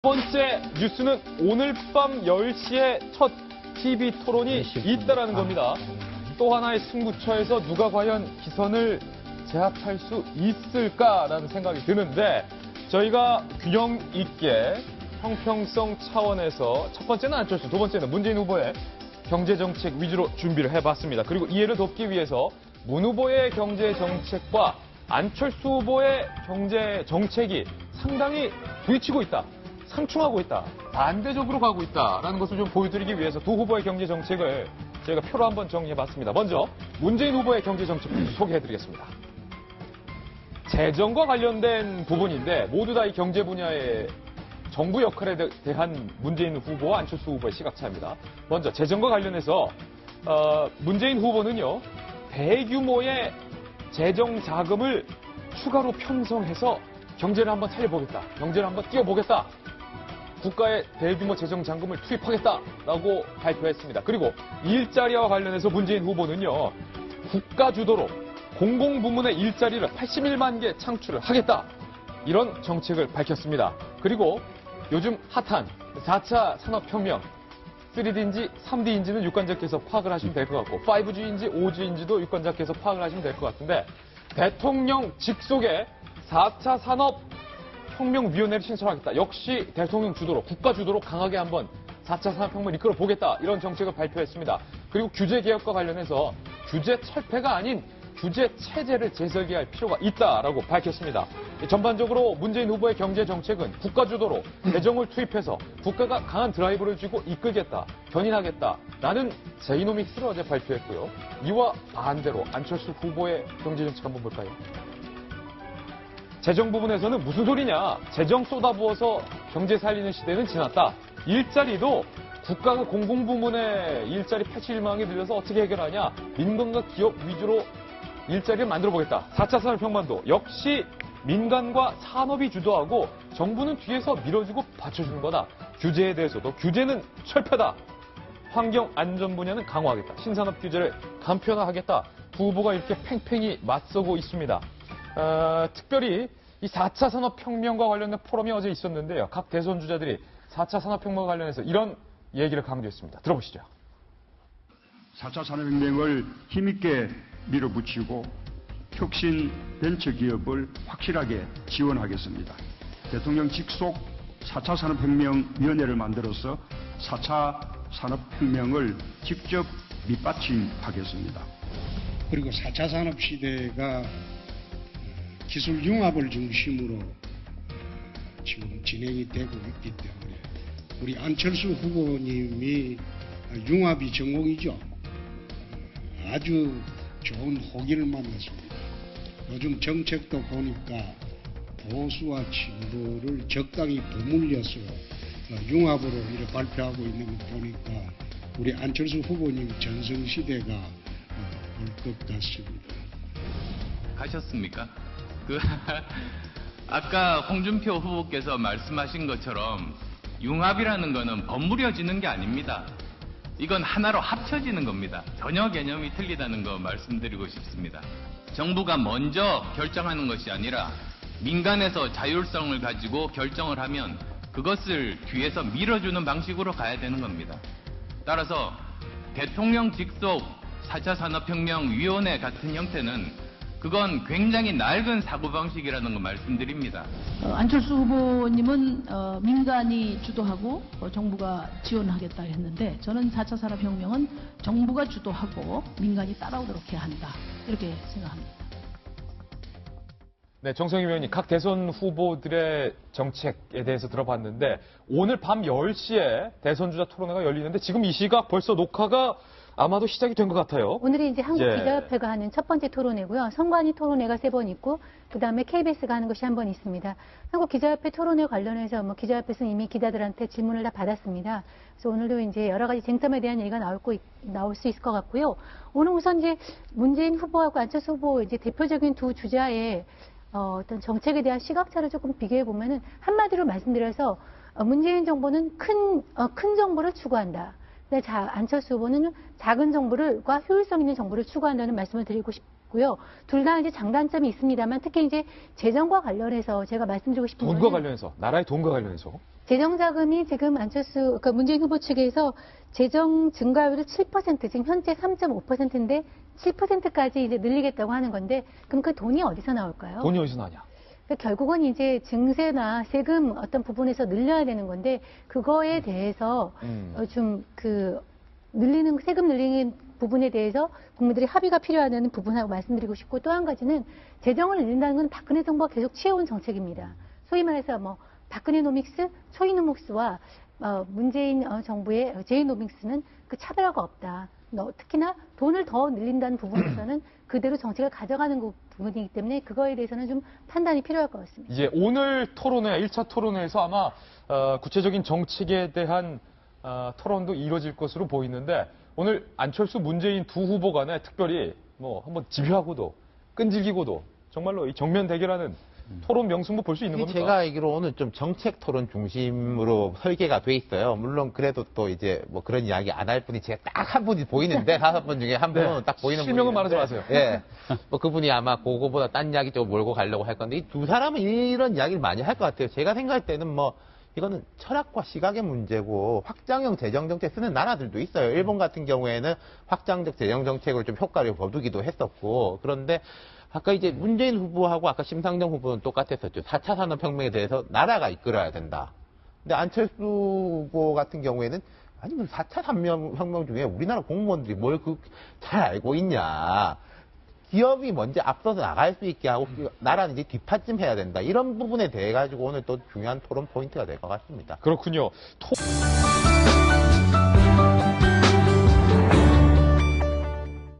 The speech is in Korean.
첫 번째 뉴스는 오늘 밤 10시에 첫 TV 토론이 있다라는 겁니다. 또 하나의 승부처에서 누가 과연 기선을 제압할 수 있을까라는 생각이 드는데 저희가 균형 있게 형평성 차원에서 첫 번째는 안철수, 두 번째는 문재인 후보의 경제정책 위주로 준비를 해봤습니다. 그리고 이해를 돕기 위해서 문 후보의 경제정책과 안철수 후보의 경제정책이 상당히 부딪히고 있다. 상충하고 있다. 반대적으로 가고 있다라는 것을 좀 보여드리기 위해서 두 후보의 경제 정책을 저희가 표로 한번 정리해봤습니다. 먼저 문재인 후보의 경제 정책 소개해드리겠습니다. 재정과 관련된 부분인데 모두 다 이 경제 분야의 정부 역할에 대한 문재인 후보와 안철수 후보의 시각차입니다. 먼저 재정과 관련해서 문재인 후보는요. 대규모의 재정 자금을 추가로 편성해서 경제를 한번 살려보겠다. 경제를 한번 띄워보겠다. 국가의 대규모 재정 잔금을 투입하겠다라고 발표했습니다. 그리고 일자리와 관련해서 문재인 후보는요. 국가 주도로 공공부문의 일자리를 81만 개 창출을 하겠다. 이런 정책을 밝혔습니다. 그리고 요즘 핫한 4차 산업혁명 3D인지 3D인지는 유권자께서 파악을 하시면 될 것 같고 5G인지 5G인지도 유권자께서 파악을 하시면 될 것 같은데 대통령 직속의 4차 산업혁명위원회를 신설하겠다. 역시 대통령 주도로, 국가 주도로 강하게 한번 4차 산업혁명을 이끌어 보겠다. 이런 정책을 발표했습니다. 그리고 규제개혁과 관련해서 규제 철폐가 아닌 규제 체제를 재설계할 필요가 있다라고 밝혔습니다. 전반적으로 문재인 후보의 경제 정책은 국가 주도로 재정을 투입해서 국가가 강한 드라이브를 쥐고 이끌겠다, 견인하겠다라는 제이노믹스를 어제 발표했고요. 이와 반대로 안철수 후보의 경제 정책 한번 볼까요? 재정 부분에서는 무슨 소리냐? 재정 쏟아부어서 경제 살리는 시대는 지났다. 일자리도 국가가 공공부문에 일자리 81만 개 늘려서 어떻게 해결하냐? 민간과 기업 위주로 일자리를 만들어보겠다. 4차 산업혁명도 역시 민간과 산업이 주도하고 정부는 뒤에서 밀어주고 받쳐주는 거다. 규제에 대해서도 규제는 철폐다. 환경 안전 분야는 강화하겠다. 신산업 규제를 간편화하겠다. 두 후보가 이렇게 팽팽히 맞서고 있습니다. 특별히 이 4차 산업혁명과 관련된 포럼이 어제 있었는데요. 각 대선 주자들이 4차 산업혁명과 관련해서 이런 얘기를 강조했습니다. 들어보시죠. 4차 산업혁명을 힘있게 밀어붙이고 혁신 벤처기업을 확실하게 지원하겠습니다. 대통령 직속 4차 산업혁명위원회를 만들어서 4차 산업혁명을 직접 밑받침하겠습니다. 그리고 4차 산업시대가 기술 융합을 중심으로 지금 진행이 되고 있기 때문에 우리 안철수 후보님이 융합이 전공이죠. 아주 좋은 호기를 만났습니다. 요즘 정책도 보니까 보수와 진보를 적당히 버물려서 융합으로 이렇게 발표하고 있는 거 보니까 우리 안철수 후보님 전성시대가 올 것 같습니다. 가셨습니까? 아까 홍준표 후보께서 말씀하신 것처럼 융합이라는 거는 버무려지는 게 아닙니다. 이건 하나로 합쳐지는 겁니다. 전혀 개념이 틀리다는 거 말씀드리고 싶습니다. 정부가 먼저 결정하는 것이 아니라 민간에서 자율성을 가지고 결정을 하면 그것을 뒤에서 밀어주는 방식으로 가야 되는 겁니다. 따라서 대통령 직속 4차 산업혁명위원회 같은 형태는 그건 굉장히 낡은 사고방식이라는 거 말씀드립니다. 안철수 후보님은 민간이 주도하고 정부가 지원하겠다 했는데 저는 4차 산업혁명은 정부가 주도하고 민간이 따라오도록 해야 한다. 이렇게 생각합니다. 네, 정성희 의원님, 각 대선 후보들의 정책에 대해서 들어봤는데 오늘 밤 10시에 대선 주자 토론회가 열리는데 지금 이 시각 벌써 녹화가 아마도 시작이 된 것 같아요. 오늘이 이제 한국기자협회가 하는 첫 번째 토론회고요. 선관위 토론회가 3번 있고 그다음에 KBS가 하는 것이 한 번 있습니다. 한국기자협회 토론회 관련해서 기자협회에서 이미 기자들한테 질문을 다 받았습니다. 그래서 오늘도 이제 여러 가지 쟁점에 대한 얘기가 나올 수 있을 것 같고요. 오늘 우선 이제 문재인 후보하고 안철수 후보 이제 대표적인 두 주자의 어떤 정책에 대한 시각차를 조금 비교해 보면은 한마디로 말씀드려서 문재인 정부는 큰 정부를 추구한다. 근데 안철수 후보는 작은 정부과 효율성 있는 정부를 추구한다는 말씀을 드리고 있고요. 둘 다 이제 장단점이 있습니다만 특히 이제 재정과 관련해서 제가 말씀드리고 싶은 돈과 거는 관련해서, 나라의 돈과 관련해서. 재정 자금이 지금 그러니까 문재인 후보 측에서 재정 증가율을 7%, 지금 현재 3.5%인데 7%까지 이제 늘리겠다고 하는 건데 그럼 그 돈이 어디서 나올까요? 돈이 어디서 나냐? 그러니까 결국은 이제 증세나 세금 어떤 부분에서 늘려야 되는 건데 그거에 대해서 좀 세금 늘리는 부분에 대해서 국민들이 합의가 필요하다는 부분하고 말씀드리고 싶고 또 한 가지는 재정을 늘린다는 건 박근혜 정부가 계속 취해온 정책입니다. 소위 말해서 뭐 박근혜노믹스, 초이노믹스와 문재인 정부의 제이노믹스는 그 차별화가 없다. 특히나 돈을 더 늘린다는 부분에서는 그대로 정책을 가져가는 부분이기 때문에 그거에 대해서는 좀 판단이 필요할 것 같습니다. 이제 오늘 토론회, 1차 토론회에서 아마 구체적인 정책에 대한 토론도 이루어질 것으로 보이는데 오늘 안철수, 문재인 두 후보 간에 특별히 뭐 한번 집요하고도 끈질기고도 정말로 이 정면 대결하는 토론 명승부 볼 수 있는 겁니까? 제가 알기로 오늘 좀 정책 토론 중심으로 설계가 돼 있어요. 물론 그래도 또 이제 뭐 그런 이야기 안 할 분이 제가 딱 한 분이 보이는데 5분 중에 한 분은 네. 딱 보이는 분이 실명은 말하지 마세요. 예. 뭐 그분이 아마 그거보다 딴 이야기 좀 몰고 가려고 할 건데 이 두 사람은 이런 이야기를 많이 할 것 같아요. 제가 생각할 때는 뭐 이거는 철학과 시각의 문제고 확장형 재정정책 쓰는 나라들도 있어요. 일본 같은 경우에는 확장적 재정정책으로 좀 효과를 거두기도 했었고 그런데 아까 이제 문재인 후보하고 아까 심상정 후보는 똑같았었죠. 4차 산업혁명에 대해서 나라가 이끌어야 된다. 근데 안철수 후보 같은 경우에는 아니, 4차 산업혁명 중에 우리나라 공무원들이 뭘 잘 알고 있냐. 기업이 먼저 앞서서 나갈 수 있게 하고 나라는 이제 뒷받침 해야 된다. 이런 부분에 대해 가지고 오늘 또 중요한 토론 포인트가 될 것 같습니다. 그렇군요.